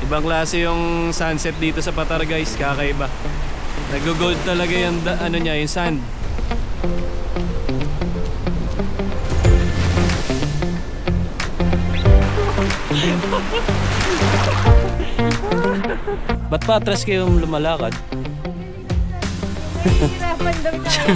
Ibang klase yung sunset dito sa Patar guys, kakaiba. Nag-gold talaga yung ano niya, yung sand. Ba't pa atras kayong lumalakad? Hirapan daw tayo.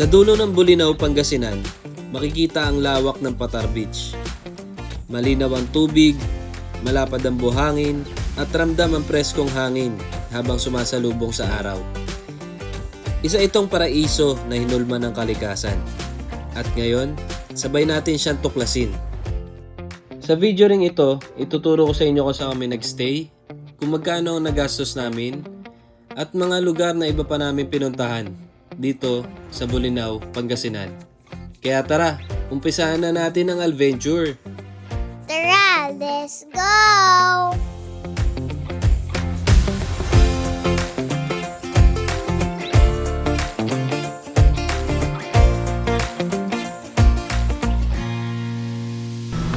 Sa dulo ng Bulinaw, Pangasinan, makikita ang lawak ng Patar Beach. Malinaw ang tubig, malapad ang buhangin, at ramdam ang preskong hangin habang sumasalubong sa araw. Isa itong paraiso na hinulma ng kalikasan. At ngayon, sabay natin siyang tuklasin. Sa video ring ito, ituturo ko sa inyo kung saan kami nagstay, kung magkano ang nagastos namin, at mga lugar na iba pa namin pinuntahan dito sa Bulinaw, Pangasinan. Kaya tara, umpisahan na natin ang adventure. Tara, let's go!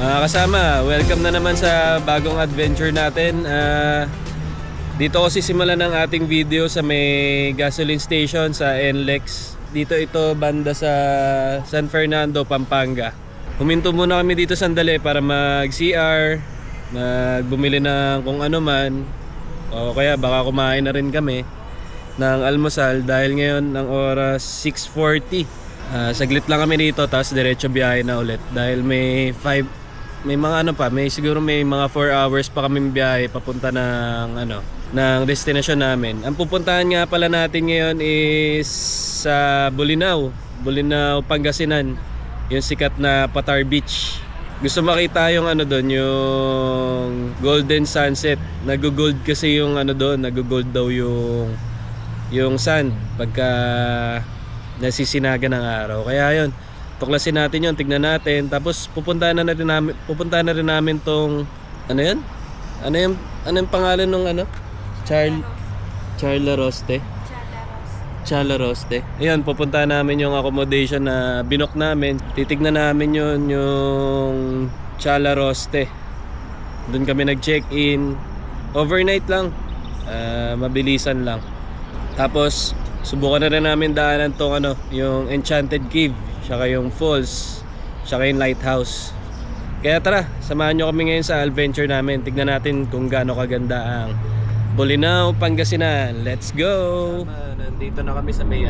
Mga kasama, welcome na naman sa bagong adventure natin. Dito ko sisimulan ng ating video sa may gasoline station sa NLEX. Dito ito banda sa San Fernando, Pampanga. Huminto muna kami dito sandali para mag-CR, magbumili ng kung ano man, o kaya baka kumain na rin kami ng almusal dahil ngayon ang oras 6:40. Saglit lang kami dito tapos diretso biyahe na ulit dahil may mga may siguro may mga 4 hours pa kaming biyahe papunta ng destination namin. Ang pupuntahan nga pala natin ngayon is sa Bulinaw, Pangasinan. Yung sikat na Patar Beach. Gusto makita yung doon, yung golden sunset. Nag-gold kasi yung doon, nag-gold daw yung sand pagka nasisinaga ng araw. Kaya yun, tuklasin natin yun, tignan natin. Tapos pupuntahan na rin namin tong yun? Ano yung pangalan nung Chalaroste. Ayun, pupuntahan namin yung accommodation na binook namin. Titignan namin yung Chalaroste. Doon kami nag-check-in. Overnight lang. Mabilisan lang. Tapos subukan na rin namin daanan tong yung Enchanted Cave, saka yung falls, saka yung lighthouse. Kaya tara, samahan nyo kami ngayon sa adventure namin. Tignan natin kung gaano kaganda ang Bulinaw, Pangasinan. Let's go! Nandito na kami sa may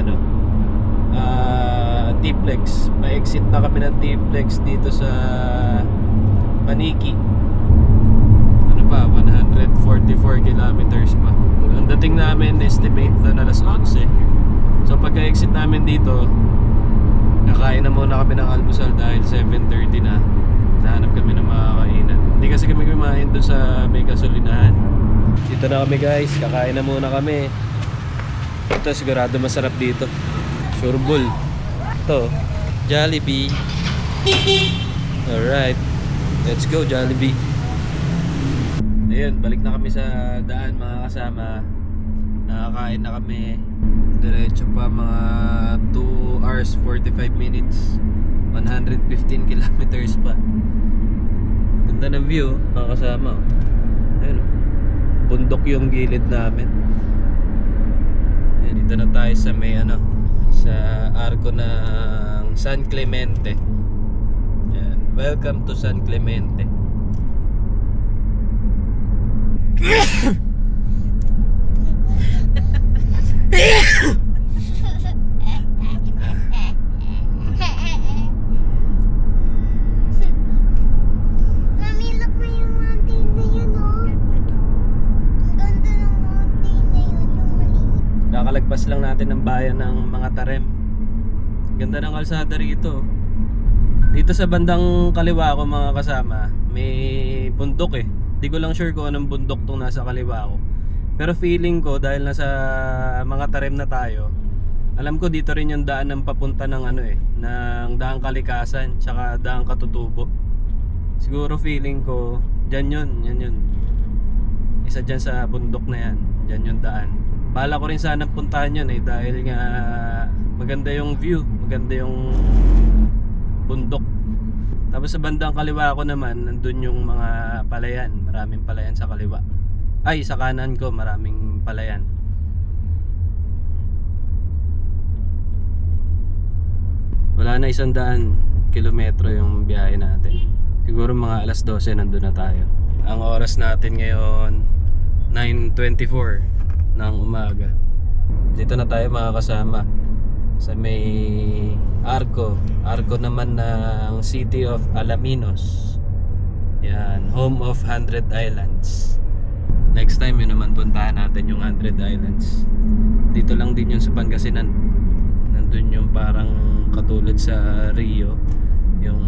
T-Plex. Pa-exit na kami ng T-Plex dito sa Paniki. 144 kilometers pa. Ang dating namin, estimate na alas 11. So pagka-exit namin dito, nakain na muna kami ng almusal dahil 7:30 na. Nahanap kami ng mga kainan. Hindi kasi kami kumain doon sa may gasolinahan. Dito na kami guys, kakain na muna kami. Ito sigurado masarap dito. Sureball. Ito, Jollibee. Alright, let's go Jollibee. Ayun, balik na kami sa daan mga kasama. Nakakain na kami. Diretso pa mga 2 hours 45 minutes. 115 kilometers pa. Ganda ng view mga kasama. Ayun, bundok yung gilid namin. Ayun, dito na tayo sa may sa arko ng San Clemente. Ayun, welcome to San Clemente. Mami, look mo yung mountain na yun, oh. Ang ganda ng mountain na yun, yung maliit. Kakalagpas lang natin ng bayan ng mga Tarem. Ganda ng kalsada rito. Dito sa bandang kaliwa ko mga kasama, may bundok eh. Di ko lang sure kung anong bundok tong nasa kaliwa ko. Pero feeling ko dahil nasa mga Tarem na tayo, Alam ko dito rin yung daan ng papunta ng ano ng daang Kalikasan tsaka daang Katutubo. Siguro feeling ko yan yun. Isa dyan sa bundok na yan. Dyan yung daan. Bala ko rin sana puntahan yun dahil nga maganda yung view, maganda yung bundok. Tapos sa bandang kaliwa ko naman, nandun yung mga palayan. Maraming palayan sa kaliwa. Ay, sa kanan ko maraming palayan. Wala na 100 kilometro yung biyahe natin. Siguro mga alas 12 nandun na tayo. Ang oras natin ngayon 9:24 ng umaga. Dito na tayo mga kasama sa may Arco naman ng City of Alaminos. Yan, home of 100 Islands. Next time yun naman puntahan natin yung 100 Islands. Dito lang din yun sa Pangasinan. Nandun yung parang katulad sa Rio, yung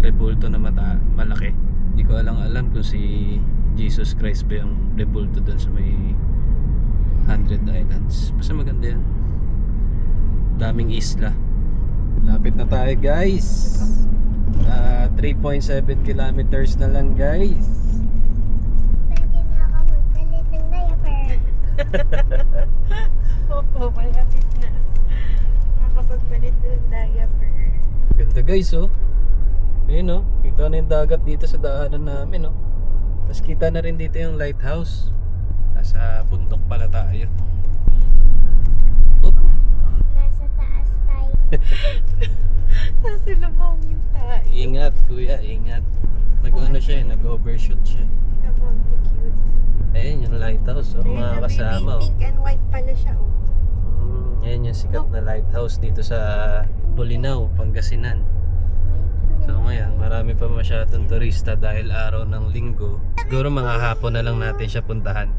rebulto na malaki. Hindi ko alam kung si Jesus Christ ba yung rebulto dun sa may 100 Islands. Basta maganda yan. Daming isla. Lapit na tayo guys. 3.7 kilometers na lang guys. Pwede na ako magpalit ng diaper. Opo, malapit na. Makakapagpalit ng diaper. Ganda guys oh. Ayun oh, kita na yung dagat dito sa daanan namin oh. Tapos kita na rin dito yung lighthouse. Nasa bundok pala tayo. Oop. Nasa taas tayo. Sasalubongin tayo. Ingat kuya, ingat. Nag-ano siya nag-overshoot siya. Come on, cute. Ayun yung lighthouse oh, mga kasama oh. Pink and white pala siya, oh. Ayan yung sikat na lighthouse dito sa Bolinao, Pangasinan. So ngayon, marami pa masyadong turista dahil araw ng linggo. Siguro mga hapon na lang natin siya puntahan.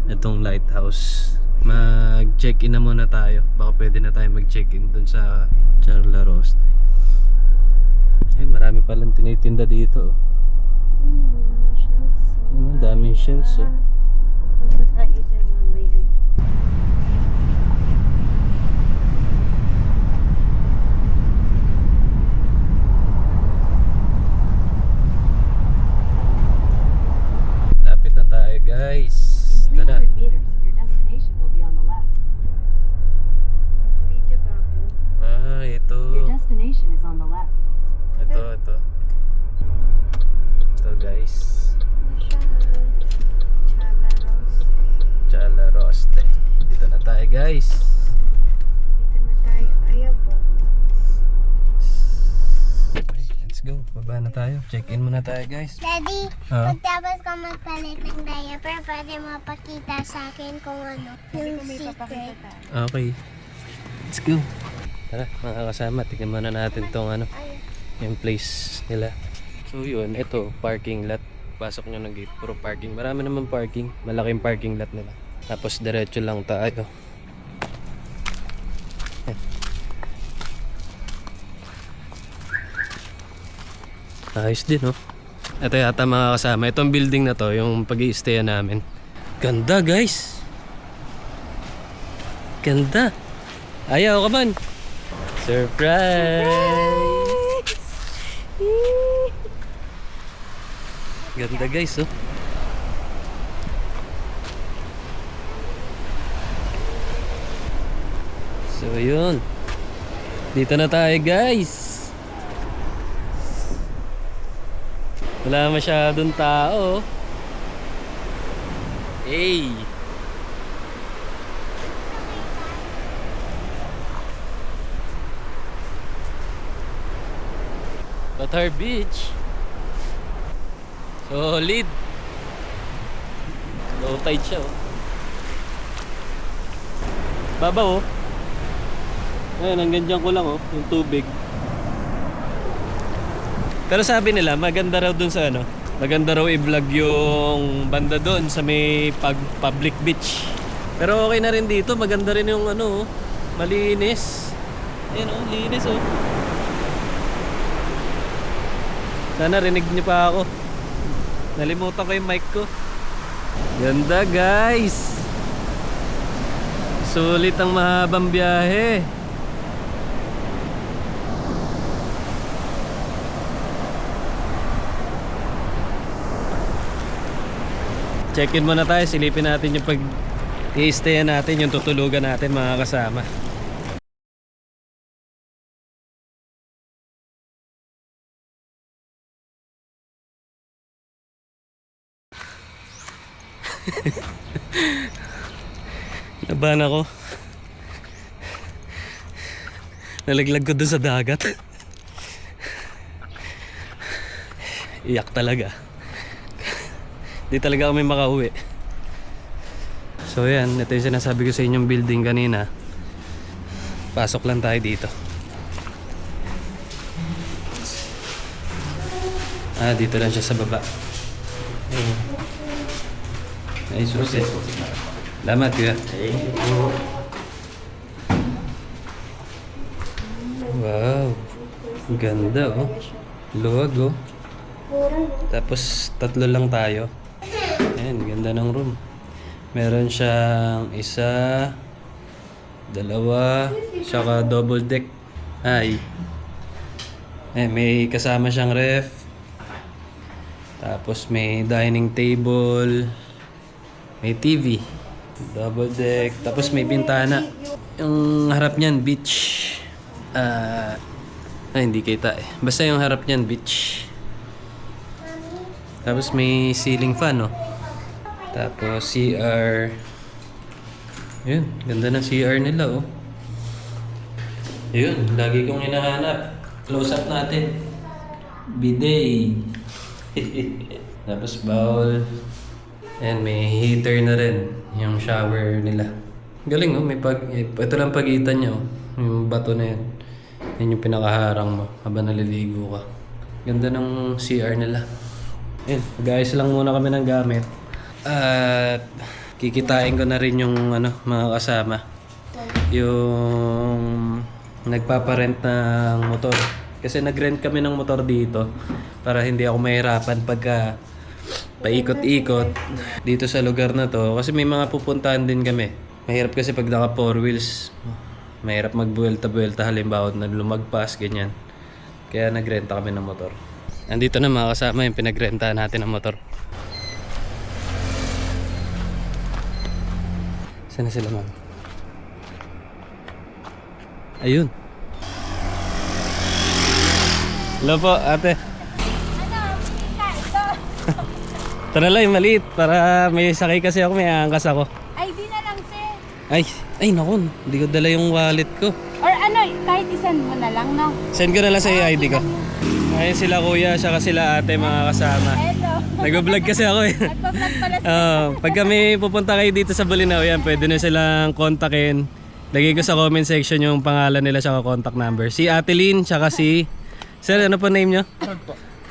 Itong lighthouse. Mag-check-in na muna tayo. Baka pwede na tayo mag-check-in dun sa Charlaroste. Ay, marami palang tinitinda dito. Mga shells. Ang daming shells oh. Punta tayo dyan mamaya. Lapit na tayo guys. In Tara. 300 meters, your destination will be on the left. Video ba ako? Ito. Your destination is on the left. Ito. Ito guys. Ano siya? Chalaros. Charlaroste. Dito na tayo guys. Dito na tayo. Ayan po. Okay, let's go. Baba na tayo. Check-in muna tayo guys. Daddy, Ah? pagtapos ko magpalit ng diaper, pwede mapakita sa akin kung ano yung May secret. papakita tayo. Okay. Let's go. Tara mga kasama. Tignan muna natin tong yung place nila. So yun, ito parking lot. Pasok nyo ng gate, puro parking. Marami naman parking. Malaking parking lot nila. Tapos diretso lang tayo. Ayos din oh. Ito yata mga kasama. Itong building na to, yung pag-i-stayan namin. Ganda guys. Ganda. Ayaw ka man. Surprise! Ganda guys oh. So yun. Dito na tayo guys. Wala masyadong tao. Hey. Qatar Beach. Solid. Low tide siya oh. Babaw oh. Ayan, hanggang dyan ko lang oh, yung tubig. Pero sabi nila, maganda raw dun sa ano, maganda raw i-vlog yung banda dun sa may public beach. Pero okay na rin dito, maganda rin yung ano, malinis. Ayan oh, linis oh. Sana rinig niyo pa ako. Nalimutan ko yung mic ko. Ganda guys. Sulit ang mahabang biyahe. Check-in muna tayo, silipin natin yung pag i-stayan natin, yung tutulugan natin mga kasama. Nabahan ako. Nalaglag ko dun sa dagat. Iyak talaga. Di talaga kami makauwi. So yan, ito yung sinasabi ko sa inyong building kanina. Pasok lang tayo dito. Dito lang siya sa baba. Ay, susi. Salamat, kuya. Wow. Ganda, oh. Luwag, oh. Tapos, 3 lang tayo. Ayan, ganda ng room. Meron siyang 1, 2, saka double deck. Ay. May kasama siyang ref. Tapos may dining table. May TV. Double deck. Tapos may bintana. Yung harap niyan, beach. Hindi kita eh. Basta yung harap niyan, beach. Tapos may ceiling fan, oh. Tapos CR. Yun, ganda ng CR nila, oh. Yun, lagi kong hinahanap. Close up natin. Bidet. Tapos bowl. And may heater na rin. Yung shower nila. Galing, oh. Ito lang pagitan niya, oh. Yung bato na yan. Yan yung pinakaharang mo habang naliligo ka. Ganda ng CR nila. Yun, guys lang muna kami ng gamit. At kikitain ko na rin yung mga kasama. Yung nagpaparent ng motor. Kasi nag-rent kami ng motor dito para hindi ako mahirapan pagka paikot-ikot dito sa lugar na to. Kasi may mga pupuntahan din kami. Mahirap kasi pag naka 4 wheels. Mahirap magbuelta-buelta halimbawa na lumagpas, ganyan. Kaya nagrenta kami ng motor. Andito na mga kasama yung pinagrentahan natin ng motor. Saan na sila, ma'am? Ayun. Hello po, ate. Tara lang, yung maliit. Para may sakay kasi ako, may aangkas ako. ID na lang, sir. Ay naku, hindi ko dala yung wallet ko. Or kahit isend mo na lang, no? Send ko na lang sa ID ko. Ayun sila kuya, saka sila ate, mga kasama. Hello. Nag-vlog kasi ako eh. Nagpa-vlog pala sir. Pag kami pupunta kayo dito sa Bolinao, yan, pwede na silang kontakin. Lagay ko sa comment section yung pangalan nila saka contact number. Si Ate Lynn, saka si... Sir, ano po name nyo?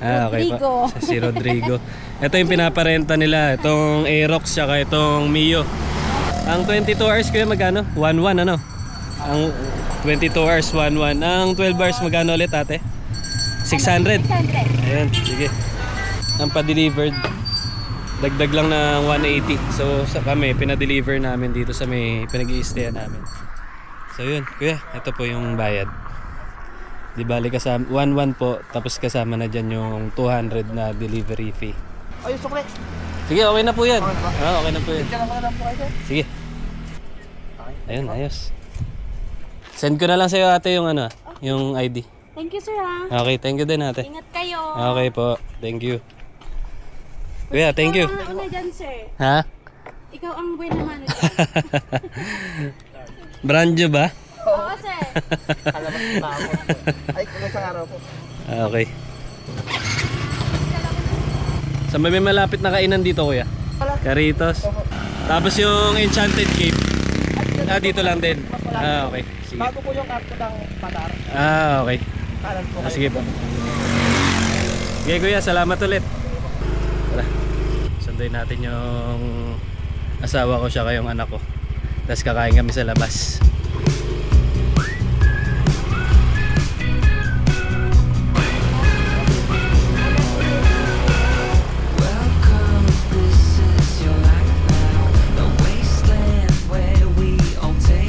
Okay Rodrigo. po. Si Rodrigo. Ito yung pinaparenta nila. Itong Aerox, saka itong Mio. Ang 22 hours kuya, magkano? 1-1 ano? Ang 22 hours, 1-1. Ang 12 hours, magkano ulit ate? 600. 600. Ayan, sige. Ang pa-delivered, dagdag lang ng 180. So sa kami, pinadeliver namin dito sa may pinag-i-stayan namin. So yun, kuya, ito po yung bayad. Di bali kasama, 1-1 po, tapos kasama na dyan yung 200 na delivery fee. Ay, sukli. Sige, okay na po yan. Okay na po yan. Diyan lang po kayo. Sige. Ayun, ayos. Send ko na lang sa'yo ate yung yung ID. Thank you, sir, ha? Okay, thank you din ate. Ingat kayo. Okay po, thank you. Kuya, thank you. Ikaw ang una dyan, sir. Ha? Ikaw ang buwan naman dyan. Brand new ba? Oo, sir. Alam mo, tao. Ay, kung isang araw po. Okay. Sa may malapit na kainan dito kuya? Caritos. Tapos yung Enchanted Cave. Dito lang din. Okay. Sige. Bago po yung karto ng Patar. Okay. Kanan po kayo. Sige po. Okay kuya, salamat ulit. Tara. Sunduin natin yung asawa ko siya kayong anak ko. Tapos kakain kami sa labas. Welcome, this is your life now. The wasteland where we all take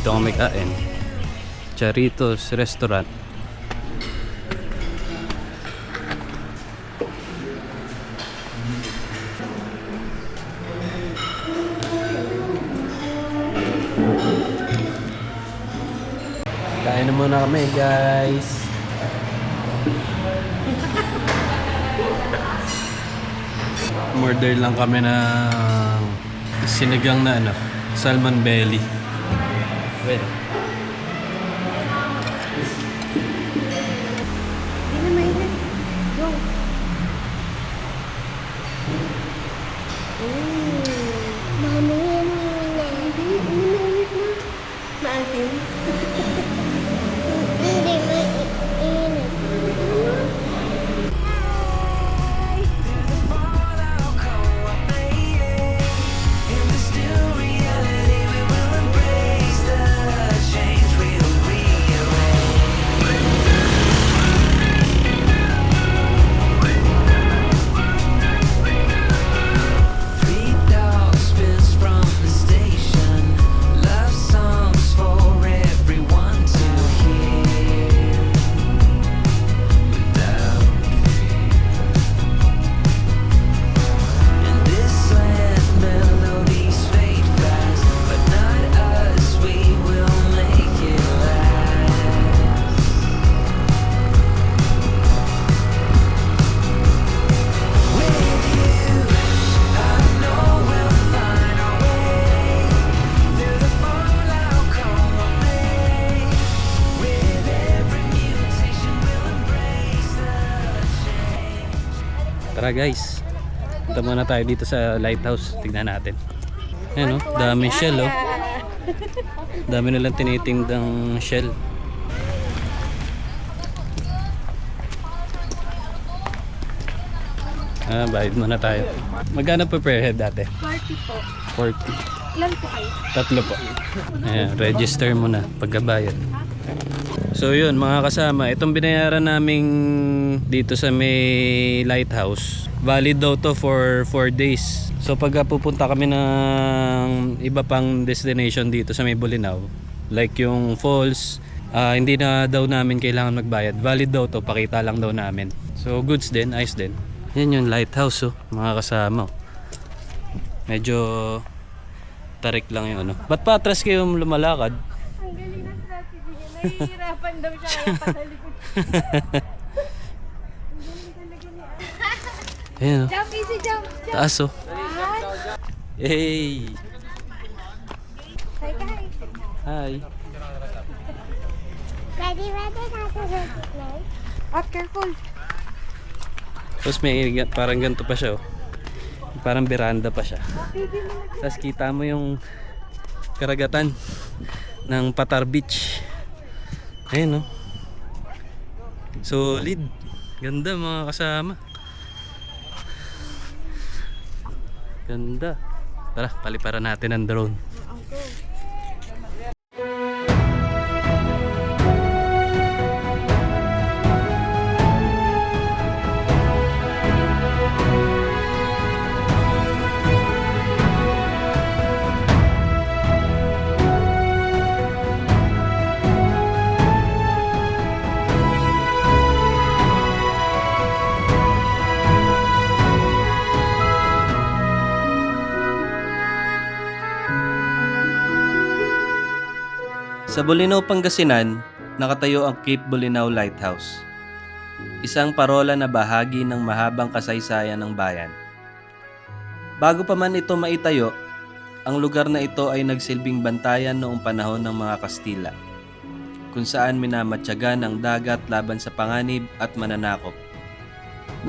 Dito kami kain. Charitos Restaurant. Kain na muna kami, guys. Order lang kami ng sinigang na salmon belly. Well, Hindi na mainit. Go. Mami, muna. Hindi mainit na. Maasim. Hindi, mainit. tara guys. Punta muna tayo dito sa lighthouse. Tignan natin. Ayan dami shell Dami nilang tinitingdang shell. Bayad muna tayo. Magkano pa per head dati? 40 po. 40. Ilan po kayo? 3 po. Ayan, register muna pagkabayad. So yun mga kasama, itong binayaran naming dito sa may lighthouse, valid daw to for 4 days. So pagka pupunta kami ng iba pang destination dito sa may Bolinao, like yung falls, hindi na daw namin kailangan magbayad. Valid daw to, pakita lang daw namin. So goods din, ayos din. Yan yung lighthouse mga kasama. Medyo tarik lang yung Ba't pa atras kayo lumalakad? Ang galing ng strategy niya. Nahihirapan daw siya kaya patalikod. Ayan Jump, easy jump. taas Hey! Say guys. Hi! Ready, play? Ah, careful. Tapos may parang ganito pa siya Parang veranda pa siya. Tapos kita mo yung karagatan ng Patar Beach. Ayun solid. Ganda mga kasama. Ganda. Tara, paliparan natin ang drone. Sa Bolinao, Pangasinan, nakatayo ang Cape Bolinao Lighthouse. Isang parola na bahagi ng mahabang kasaysayan ng bayan. Bago pa man ito maitayo, ang lugar na ito ay nagsilbing bantayan noong panahon ng mga Kastila, kung saan minamatyagan ang dagat laban sa panganib at mananakop.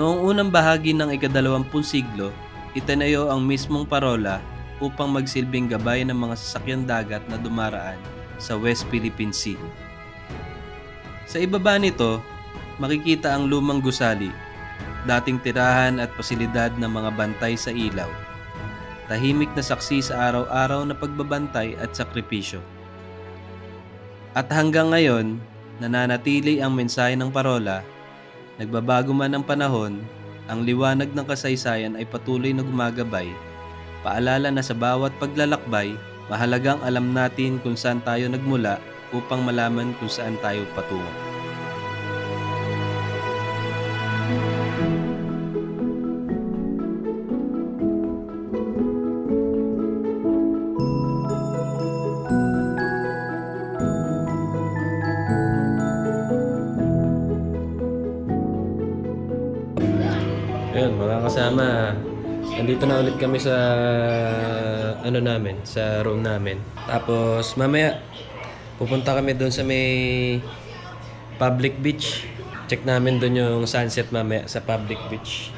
Noong unang bahagi ng ika-20 siglo, itinayo ang mismong parola upang magsilbing gabay ng mga sasakyan dagat na dumaraan sa West Philippine Sea. Sa ibaba nito, makikita ang lumang gusali, dating tirahan at pasilidad ng mga bantay sa ilaw. Tahimik na saksi sa araw-araw na pagbabantay at sakripisyo. At hanggang ngayon, nananatili ang mensahe ng parola, nagbabago man ang panahon, ang liwanag ng kasaysayan ay patuloy na gumagabay, paalala na sa bawat paglalakbay, Mahalagang alam natin kung saan tayo nagmula upang malaman kung saan tayo patungo. Ayun, mga kasama, nandito na ulit kami sa sa room namin. Tapos mamaya pupunta kami doon sa may public beach. Check namin doon yung sunset mamaya sa public beach.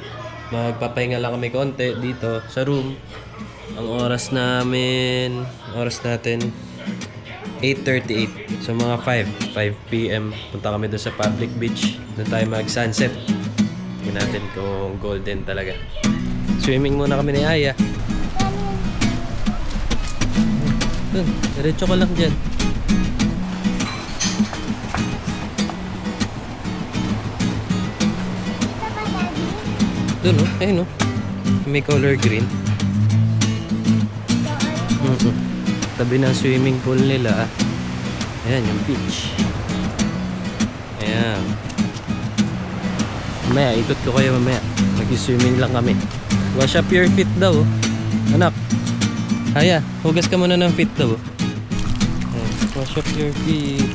Magpapahinga lang kami konti dito sa room. Ang oras natin 8:38. So mga 5 p.m. punta kami doon sa public beach. Doon tayo mag-sunset. Tingnan natin kung golden talaga. Swimming muna kami ni Aya. Doon, diretso ka lang dyan. Doon ayun may color green. Tabi ng swimming pool nila. Ayan yung beach. Ayan. Mamaya, ikot ko kayo mamaya. Mag-swimming lang kami. Wash up your feet daw. Anak. Aya, hugas ka muna ng feet daw. Ayan, wash up your feet.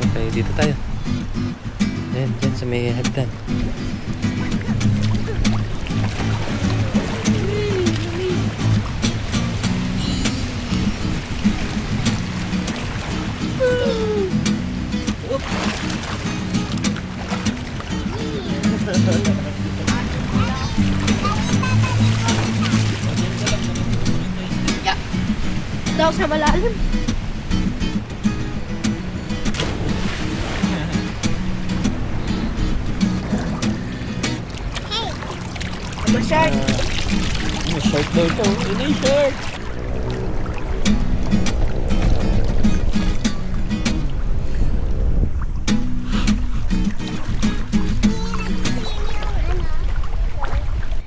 Okay, dito tayo. Ayan, dyan sa may hagdan. Daw sa malalim. Hey! Shark! Shark daw ito. Ini shark!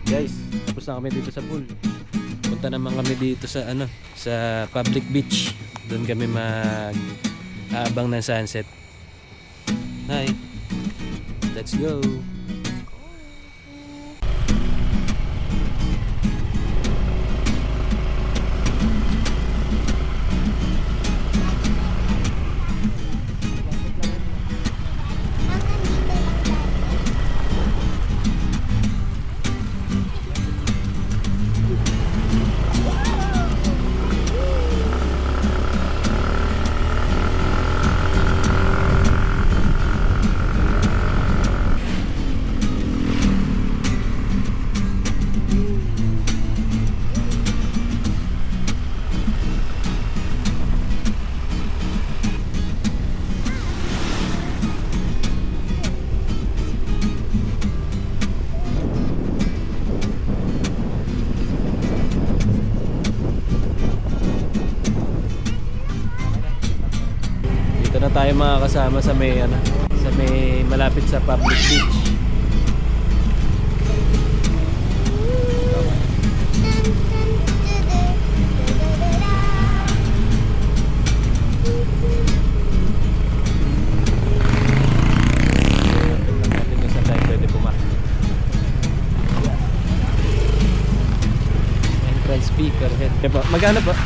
Guys, tapos na kami dito sa pool. Punta naman kami dito sa sa public beach. Doon kami mag-aabang ng sunset. Hi. Let's go. Dito na tayo mga kasama sa may sa may malapit sa public beach. Natin kung saan tayo pwede pumasok. Entrance speaker head. Diba? Magkano po?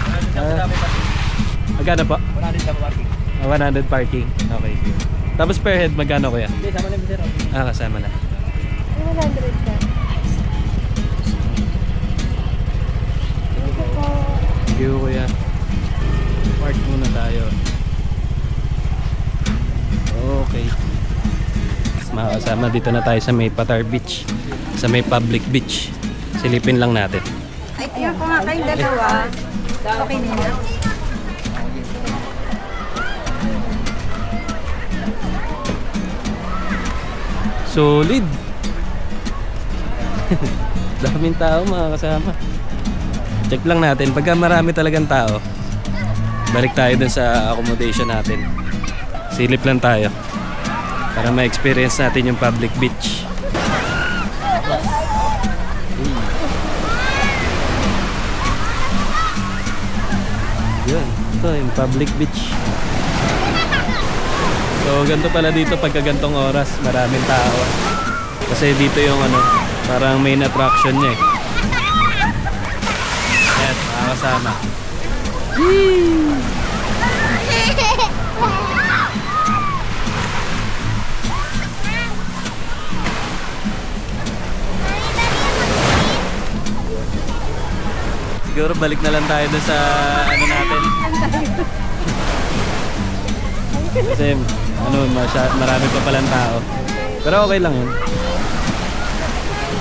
Magkano po? 100 sa parking. 100 parking. Okay, sige. Tapos per head, magkano kuya? Hindi, sama na yung sir. Kasama na. 100 ka. Thank you, kuya. Park muna tayo. Okay. Mga kasama, dito na tayo sa may Patar Beach. Sa may public beach. Silipin lang natin. Ay, tingnan ko nga kayong dalawa. Okay na yun. Solid! Daming tao mga kasama. Check lang natin. Pagka marami talagang tao, balik tayo dun sa accommodation natin. Silip lang tayo para ma-experience natin yung public beach. to, yung public beach. So ganito pala dito pagka gantong oras, maraming tao. Kasi dito yung ano, parang main attraction niya eh. Ayan, makakasama. Siguro balik na lang tayo dun sa ano natin. Kasi ano, marami pa palang tao. Pero okay lang yun.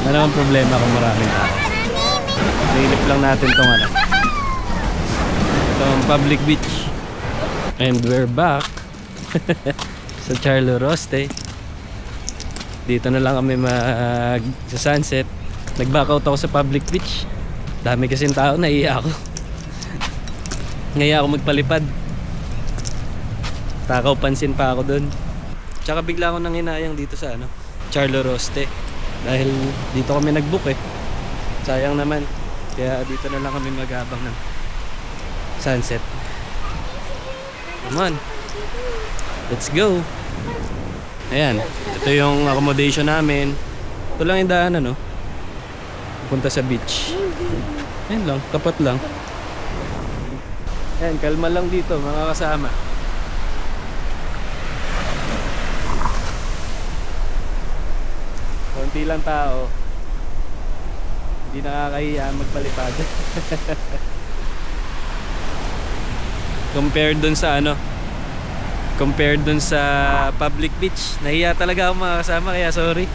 Wala namang problema kung maraming tao. Nilip lang natin tong ano, itong public beach. And we're back sa Charlo Roste. Dito na lang kami sa sunset. Nag-back out ako sa public beach. Dami kasing tao, naiiyak ako. Ngaya ako magpalipad. Takaw pansin pa ako dun. Tsaka bigla ako nang hinayang dito sa ano, Charlo Roste. Dahil dito kami nag-book eh. Sayang naman. Kaya dito na lang kami mag-abang ng sunset. Come on. Let's go. Ayan. Ito yung accommodation namin. Ito lang yung daan ano. Punta sa beach. Ayan lang. Tapat lang. Ayan. Kalma lang dito mga kasama. Konti lang tao. Hindi nakakahiya magpalipad. Compared dun sa ano, compared dun sa public beach, nahiya talaga ako mga kasama, kaya sorry.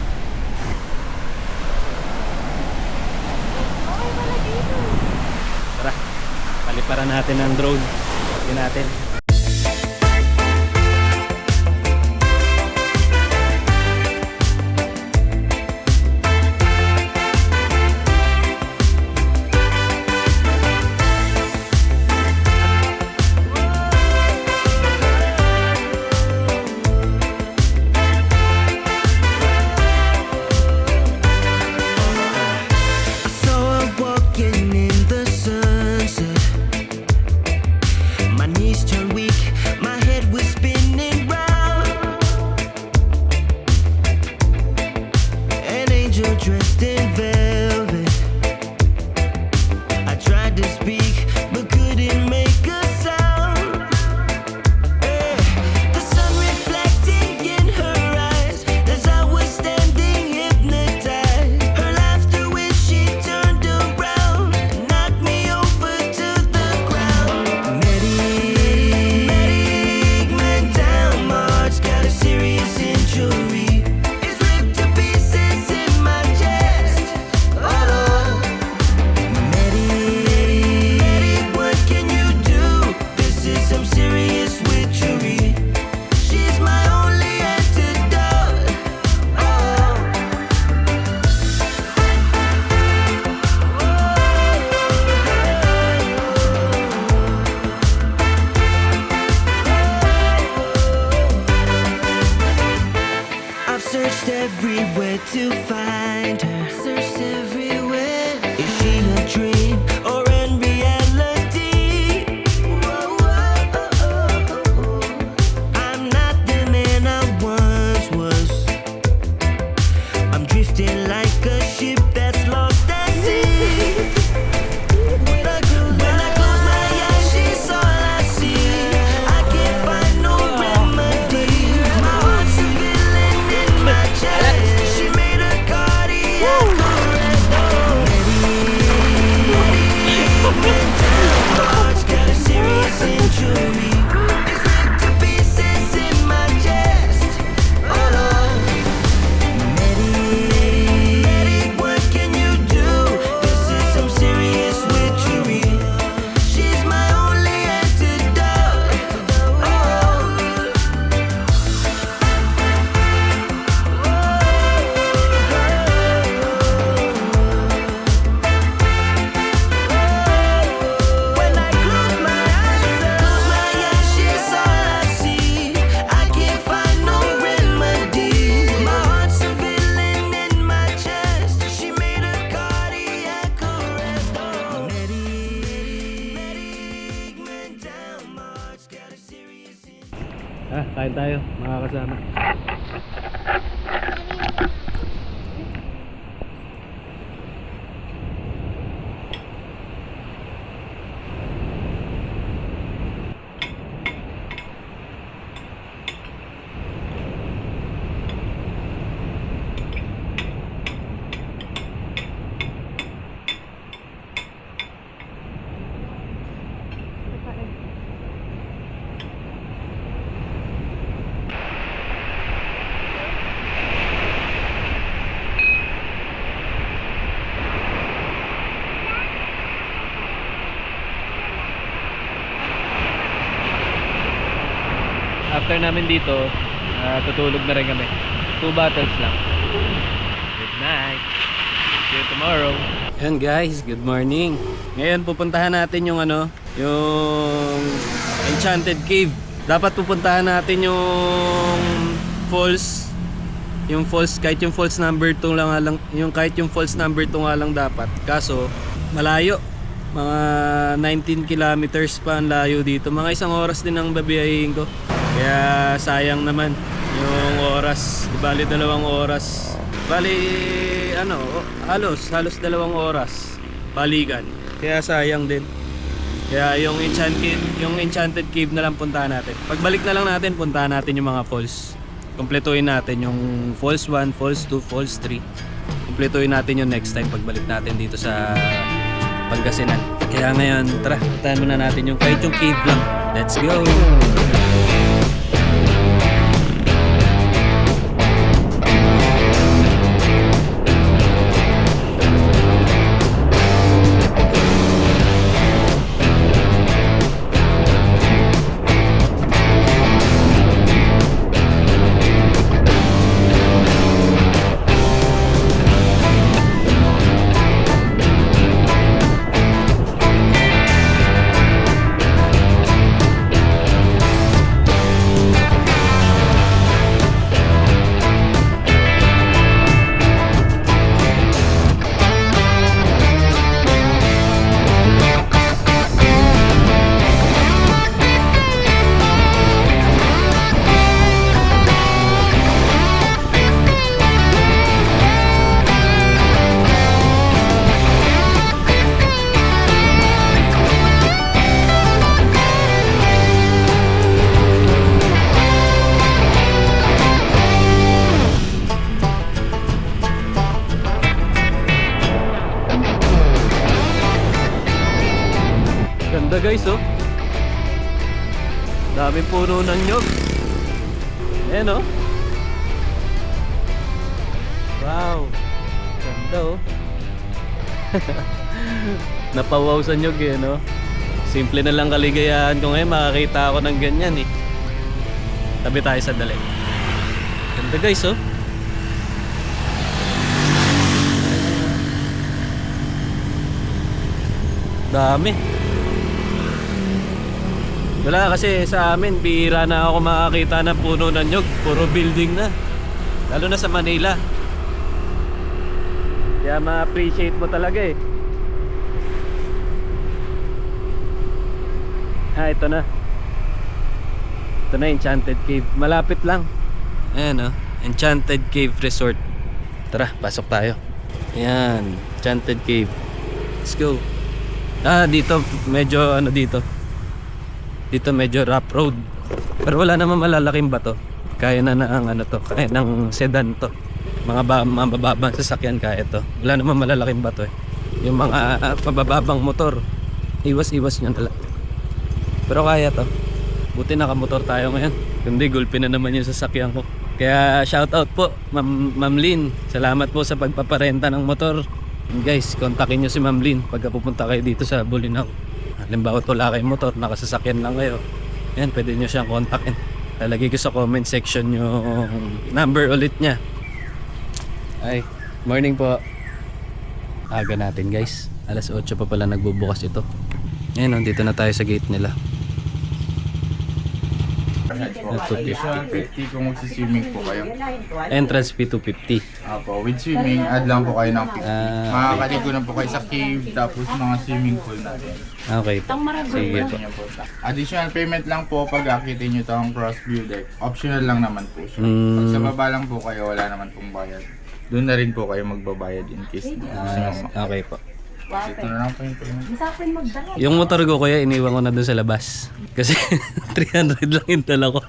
Tara, paliparan natin ang drone. Tingnan natin. Dressed in velvet, I tried to speak but couldn't make a sound. The sun reflecting in her eyes as I was standing hypnotized. Her laughter when she turned around knocked me over to the ground. Medic went down, Marge got a serious injury. Searched everywhere to find her. Searched everywhere. Is she a dream or in reality? I'm not the man I once was. I'm drifting like a ship that's lost at sea. When I close my eyes, she's all I see. I can't find no remedy. My heart's a villain in my chest. She made a cardiac arrest. Oh, Betty, Kain tayo mga kasama. After namin dito, tutulog na rin kami. 2 bottles lang. Good night. See you tomorrow. Yan guys, good morning. Ngayon pupuntahan natin yung yung Enchanted Cave. Dapat pupuntahan natin yung falls. Yung falls, kahit yung falls number 2 lang, kahit yung falls number 2 nga lang dapat. Kaso malayo. Mga 19 kilometers pa ang layo dito. Mga 1 oras din ang babiyahin ko. Kaya sayang naman yung oras. Bali 2 oras. Bali halos 2 oras balikan. Kaya sayang din. Kaya yung Enchanted Cave na lang puntahan natin. Pagbalik na lang natin, puntahan natin yung mga falls. Kumpletuhin natin yung Falls 1, Falls 2, Falls 3. Kumpletuhin natin yung next time pagbalik natin dito sa Pangasinan. Kaya ngayon, tara, puntahan muna natin yung kahit yung cave lang. Let's go! Ganda guys, oh. Daming puno ng nyog. Ayan, oh. Wow. Ganda, oh. Napawaw sa nyog, eh, no? Simple na lang kaligayahan ko ngayon. Makakita ako ng ganyan, eh. Tabi tayo sa dali. Ganda guys, oh. Dami. Wala kasi sa amin, bihira na ako makakita ng puno ng nyog. Puro building na. Lalo na sa Manila. Kaya ma-appreciate mo talaga, eh. Ito na. Ito na, Enchanted Cave. Malapit lang. Ayan, oh. Enchanted Cave Resort. Tara, pasok tayo. Ayan, Enchanted Cave. Let's go. Dito medyo dito. Dito medyo rough road. Pero wala naman malalaking bato. Kaya na ang to, kaya ng sedan to. Mga mabababang sasakyan kaya to. Wala naman malalaking bato, eh. Yung mga mabababang motor, iwas-iwas nyo na lang. Pero kaya to. Buti nakamotor tayo ngayon. Kundi gulpin na naman yung sasakyan ko. Kaya shout out po Ma'am Lynn. Salamat po sa pagpaparenta ng motor. And guys, kontakin nyo si Ma'am Lynn pagka pupunta kayo dito sa Bolinao. Halimbawa wala kayong motor, nakasasakyan lang kayo. Yan, pwede nyo siyang kontakin. Lalagay ko sa comment section yung number ulit niya. Ay, morning po. Aga natin guys. Alas 8 pa pala nagbubukas ito. Ayan, dito na tayo sa gate nila. At 250. Additional 50 kung magsiswimming po kayo. Entrance fee 250. Apo, with swimming, add lang po kayo ng 50. Ah. Makakaligo na po kayo sa cave, tapos mga swimming pool natin. Okay po. Sige po. Ganyan po. Additional payment lang po pag akitin nyo itong cross view deck. Optional lang naman po siya. Pag sa baba lang po kayo, wala naman pong bayad. Doon na rin po kayo magbabayad in case na gusto nyo Okay po. Ito na lang po yung payment. Yung motor ko kuya, iniwan ko na doon sa labas. Kasi 300 lang yung dala ko.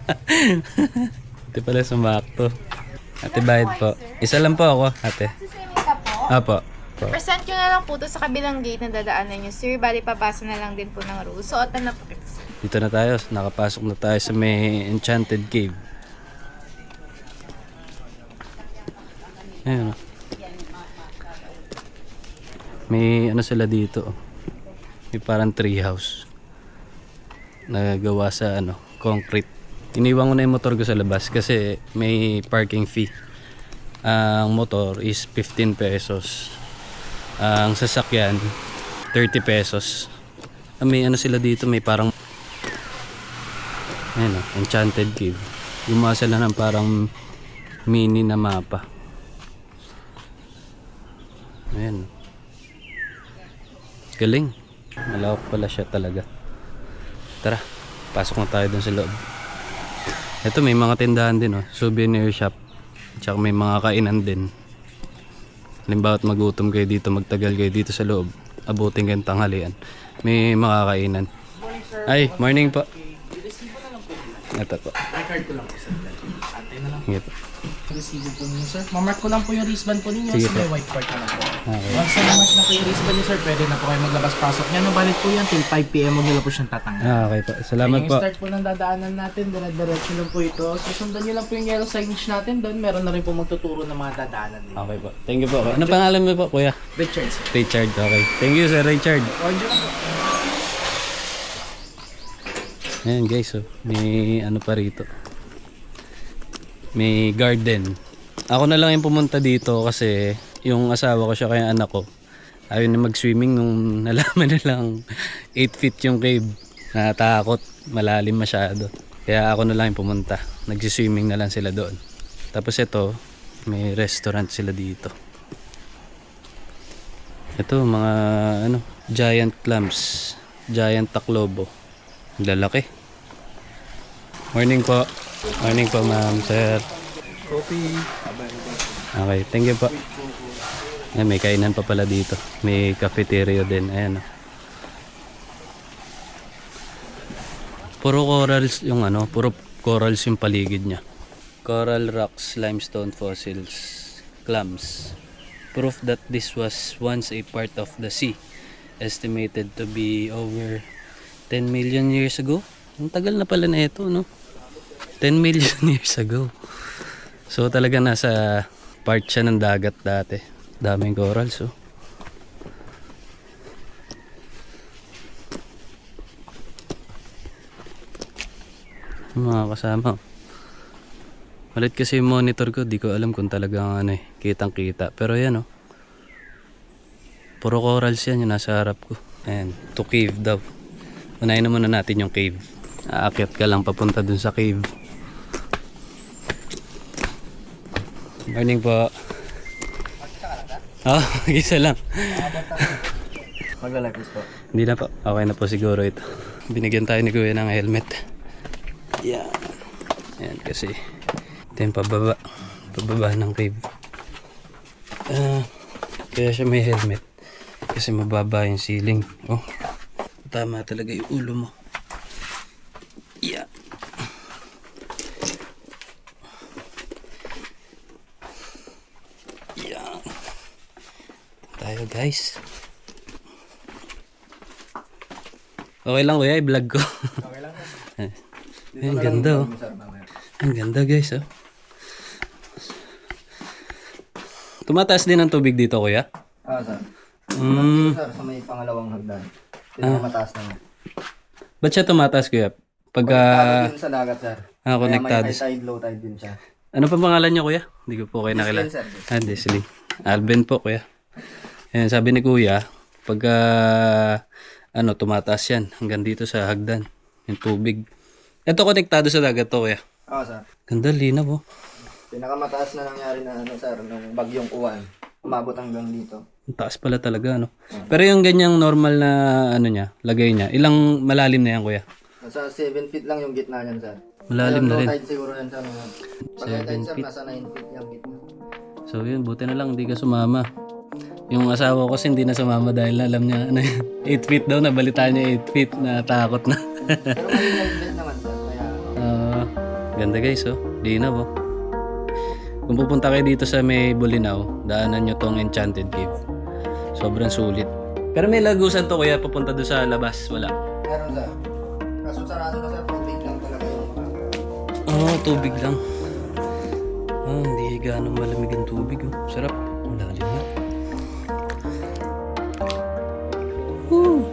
Ate pala sumakto. Ate bayad po. Isa lang po ako, ate. Swimming ka po? Apo. Po. Present nyo na lang po to sa kabilang gate na dadaanan nyo, sir. Bali, pabasa na lang din po ng rules. Suotan na po kita, sir. Dito na tayo. Nakapasok na tayo sa may Enchanted Cave. Ayun. May ano sila dito. May parang treehouse. Nagawa sa concrete. Iniwan ko na yung motor ko sa labas kasi may parking fee. Ang motor is 15 pesos. Ang sasakyan 30 pesos. May sila dito, may parang Enchanted Cave. Gumawa sila ng parang mini na mapa. Ayan. Galing. Malawak pala siya talaga. Tara, pasok na tayo dun sa loob. Ito may mga tindahan din, souvenir shop. Tsaka may mga kainan din. Halimbawa magutom kayo dito, magtagal kayo dito sa loob, abutin kayong tanghalian, may makakainan. Ay, morning po. Ito po. Record ko lang po sir. Antay na lang. Sige po. Resibo po niyo sir. Mamark ko lang po yung wristband po ninyo. Sige Sige po. may white part na lang po. Okay. Once na namark na po yung wristband niyo sir, pwede na po kayo maglabas-pasok niya. No, valid po yan till 5 PM mo nila po siyang tatanggal. Okay po. Salamat Yung po. start po ng dadaanan natin, dire-diretso lang po ito. Susundan niyo lang po yung yellow signage natin doon. Meron na rin po magtuturo ng mga dadaanan nila. Okay po. Thank you po. Ano pangalan mo po, kuya? Richard sir. Richard. Okay. Thank you, Sir Richard. Audio lang po. Ayan guys, may pa rito. May garden. Ako na lang yung pumunta dito kasi yung asawa ko siya kaya anak ko ayaw na mag-swimming nung nalaman nilang 8 feet yung cave. Natakot, malalim masyado. Kaya ako na lang yung pumunta. Nagsi-swimming na lang sila doon. Tapos ito, may restaurant sila dito. Ito mga giant clams, giant taklobo. Lalaki. Morning po. Morning po, ma'am, sir. Coffee. Okay, thank you po. Ayan, may kainan pa pala dito. May cafeteria din. Ayan. Puro corals yung puro corals yung paligid niya. Coral rocks, limestone fossils, clams. Proof that this was once a part of the sea. Estimated to be over 10 million years ago. Ang tagal na pala na ito, no? 10 million years ago. So talaga nasa part siya ng dagat dati. Daming corals, oh. Mga kasama. Malit kasi yung monitor ko, di ko alam kung talagang kitang kita. Pero yan, puro corals yan yung nasa harap ko. Ayan, to cave daw. Unahin na muna natin yung cave. Aakyat ka lang papunta dun sa cave. Morning po. Isa lang. Maglalagos po. Hindi na po. Okay na po siguro ito. Binigyan tayo ni Kuya ng helmet. Yan. Yan kasi ito yung pababa. Pababa ng cave. Kaya siya may helmet. Kasi mababa yung ceiling. Oh. Tama talaga yung ulo mo. Yeah. Yeah. Tayo guys. Okay lang kuya, i-vlog ko. Okay lang. Ang ganda oh. Ang ganda guys oh. Tumataas din ang tubig dito kuya? Sir. Mm. Sir, sa may pangalawang hagdan. Pinakamataas na nga. Ba't siya tumataas kuya? Pagka... Konektado din sa dagat, sir. Konektado. May high tide, low tide din siya. Ano pa pangalan niyo kuya? Hindi ko po kayo nakilala. Sir. Desley. Alvin po kuya. Ayan, sabi ni kuya, pagka tumataas yan hanggang dito sa hagdan, yung tubig. Ito konektado sa dagat to, kuya. Oo, sir. Ganda, linaw, oh. Pinakamataas na nangyari na sir, nung bagyong uwan. Umabot hanggang dito. Ang taas pala talaga, no? Pero yung ganyang normal na, niya, lagay niya, ilang malalim na yan, kuya? Nasa 7 feet lang yung gitna niyan, sir. Malalim na rin. Low tide siguro yan, sir. Pag high tide, sir, nasa 9 feet yung gitna. So yun, buti na lang, hindi ka sumama. Yung asawa ko kasi hindi na sumama dahil alam niya, 8 feet daw, nabalitaan niya 8 feet, natakot na. Pero maliit naman, sir. Kaya, Ganda guys, oh. Linaw, oh. Kung pupunta kayo dito sa may Bolinao, daanan nyo tong Enchanted Cave. Sobrang sulit. Pero may lagusan to, kuya, papunta doon sa labas, wala. meron, sir. Kaso sarado na, sir. Tubig lang talaga yung Tubig lang. Hindi ganong malamig ang tubig, oh. Sarap. Ang lalim nga. Woo!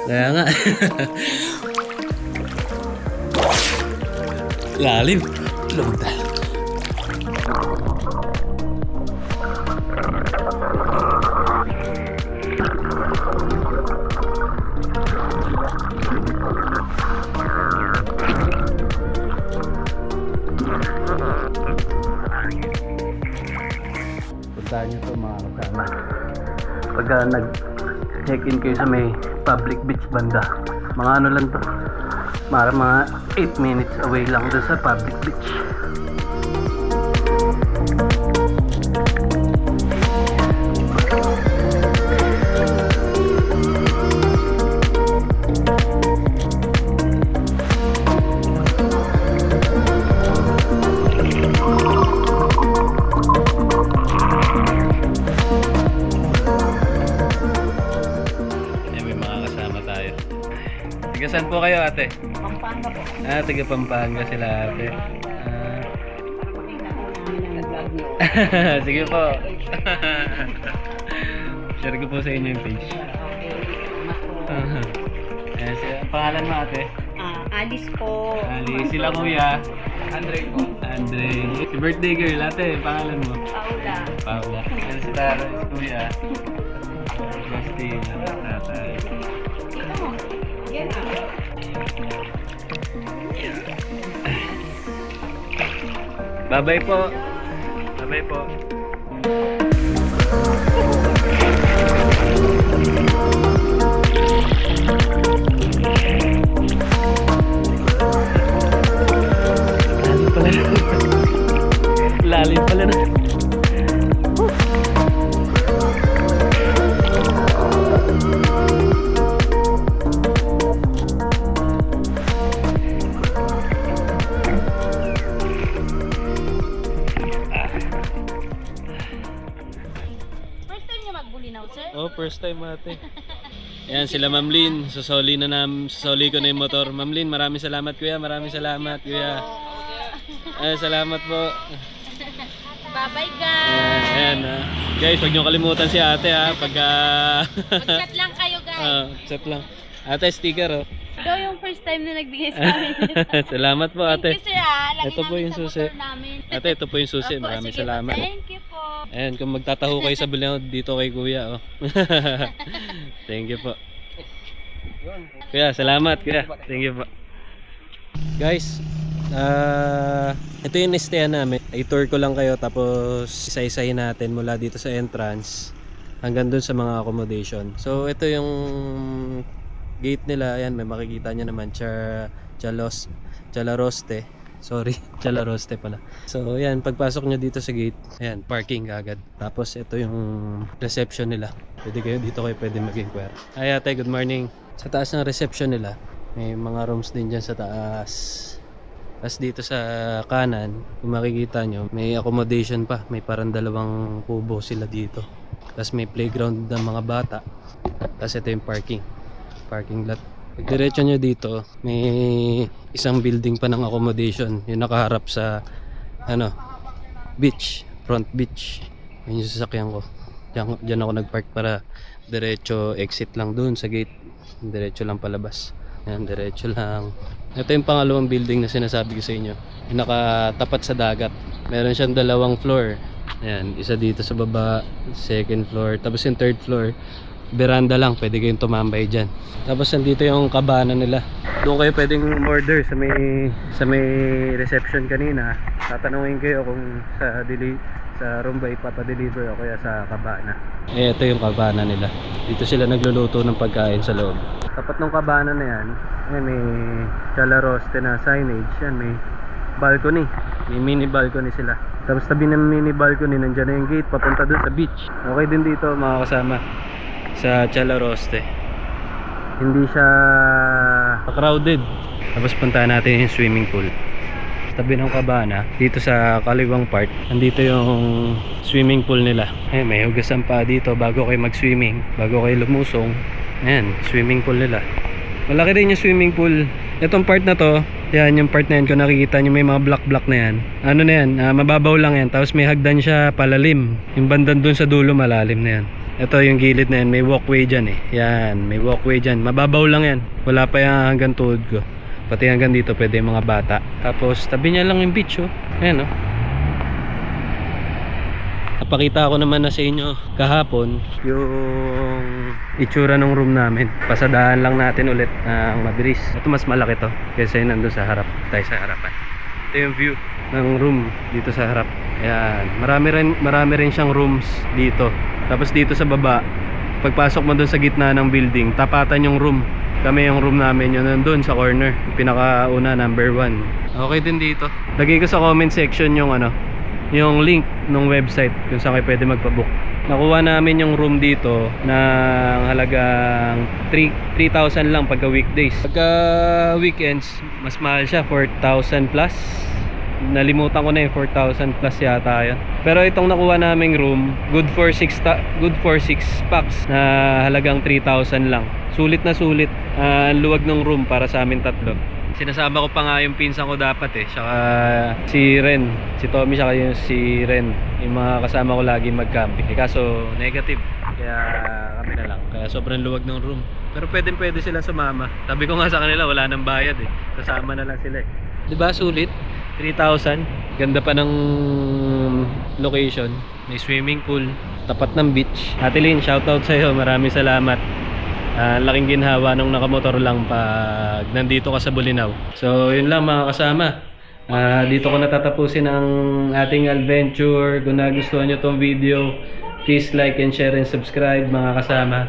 Kaya nga. Lalim. Lubog tayo. Puntahan nyo ito mga kasama. Pagka nag-check-in kayo sa may public beach banda, mga ano lang to, mga 8 minutes away lang doon sa public beach. May mga kasama tayo. Tiga saan po kayo, ate? Pampanga po. Tiga Pampanga sila, ate. Sige po. Share ko po sa inyo yung page. Ang pangalan mo, ate? Alice po. Ali, sila kuya. Andre po. Andre. Si birthday girl, ate. Pangalan mo? Paula. Paula. Yan si Taro, si kuya. Justin, tatay. Bye-bye po. Bye-bye po. Lalim pala na. First time niyo magbulinaw, sir? Oh, first time ate. Ayan sila Ma'am Lynn, susoli ko na yung motor. Ma'am Lynn, maraming salamat kuya, maraming salamat kuya. Salamat po. Bye-bye, guys. Ayan guys, huwag niyo kalimutan si ate ha, pagka Mag-chat lang kayo, guys. chat lang. Ate, sticker oh. Ito yung first time na nagbigay sa amin. Salamat po ate. Thank you, sir. Lagi Ito po namin yung sa susi. motor namin. Ate, ito po yung susi, Opo, maraming sige po. salamat. Thank you po. Ayan, kung magtataho kayo sa Bolinao, dito kay kuya oh. Thank you po. Kuya, salamat kuya. Thank you po. Guys, ito yung nestayan namin. I-tour ko lang kayo tapos isa-isahin natin mula dito sa entrance hanggang dun sa mga accommodation. So ito yung gate nila. Ayan, may makikita nyo naman. Chalaroste. Sorry, Chalaroste pala. So ayan, pagpasok nyo dito sa gate, ayan, parking agad. Tapos ito yung reception nila. Dito kayo pwede mag-inquire. Hi ate, good morning. Sa taas ng reception nila, may mga rooms din dyan sa taas. Tapos dito sa kanan, kung makikita nyo, may accommodation pa. May parang 2 kubo sila dito. Tapos may playground ng mga bata. Tapos ito yung parking lot. Pag diretso nyo dito, may isang building pa ng accommodation. Yung nakaharap sa beach, front beach. Yun yung sasakyan ko. Diyan ako nagpark para diretso exit lang dun sa gate. Diretso lang palabas. Yan, diretso lang. Ito yung pangalawang building na sinasabi ko sa inyo. Yung nakatapat sa dagat. Meron siyang 2 floor. Ayan, isa dito sa baba, second floor. Tapos yung third floor, Veranda lang, pwede kayong tumambay dyan. Tapos nandito yung kabana nila. Doon kayo pwedeng order sa may reception kanina. Tatanungin kayo kung sa room ba ipapadeliver o kaya sa kabana. Ito yung kabana nila. Dito sila nagluluto ng pagkain sa loob. Tapat ng kabana na yan, may Chalaroste na signage. Yan, may balcony. May mini balcony sila. Tapos tabi ng mini balcony, nandyan na yung gate papunta doon sa beach. Okay din dito mga kasama sa Chalaroste. Hindi siya crowded. Tapos punta natin yung swimming pool. Tabi ng kabana, dito sa kaliwang part, nandito yung swimming pool nila. May hugasan pa dito bago kayo mag-swimming, bago kayo lumusong. Ayan, swimming pool nila. Malaki rin yung swimming pool. Itong part na to, yan yung part na yan, kung nakikita nyo may mga black na yan. Ano na yan, mababaw lang yan. Tapos may hagdan siya palalim. Yung bandan dun sa dulo malalim na yan. Ito yung gilid na yan, may walkway dyan eh. Yan, may walkway dyan. Mababaw lang yan. Wala pa yan hanggang tuhod ko. Pati hanggang dito pwede yung mga bata. Tapos tabi niya lang yung beach oh. Ayan oh. Napakita ko naman na sa inyo kahapon yung itsura ng room namin. Pasadahan lang natin ulit ng mabilis. Ito mas malaki to kaysa yung nandun sa harap. Tayo sa harapan. Ito yung view ng room dito sa harap. Ayan. Marami rin siyang rooms dito. Tapos dito sa baba, pagpasok mo dun sa gitna ng building, tapatan yung room. Kami yung room namin yun nandun sa corner. Yung pinakauna, number 1. Okay din dito. Lagay ko sa comment section yung link ng website kung saan kayo pwede magpabook. Nakuha namin yung room dito ng halagang 3,000 lang pagka weekdays. Pagka weekends, mas mahal siya, 4,000 plus. Nalimutan ko na yung 4,000 plus yata yun. Pero itong nakuha naming room, good for 6 packs na halagang 3,000 lang. Sulit na sulit. Ang luwag ng room para sa amin tatlo. Sinasama ko pa nga yung pinsan ko dapat eh, saka si Ren, si Tommy, saka yung si Ren, yung mga kasama ko lagi mag-camping. Kaso negative, kaya kami na lang. Kaya sobrang luwag ng room. Pero pwede sila sumama. Sabi ko nga sa kanila, wala nang bayad eh. Kasama na lang sila eh. Diba sulit? 3,000. Ganda pa ng location. May swimming pool, tapat ng beach. Ate Lynn, shoutout sa'yo. Maraming salamat. Laking ginhawa nung nakamotor lang pag nandito ka sa Bolinao. So yun lang mga kasama, dito ko natatapusin ang ating adventure. Kung nagustuhan nyo tong video, please like and share and subscribe mga kasama.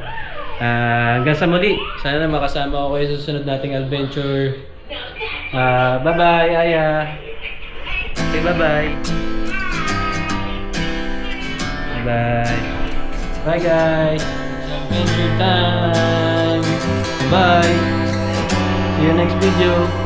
Hanggang sa muli, sana makasama ko kayo sa susunod nating adventure. Bye bye Aya. Okay, bye bye. Bye bye. Bye guys. Adventure time. Bye. See you next video.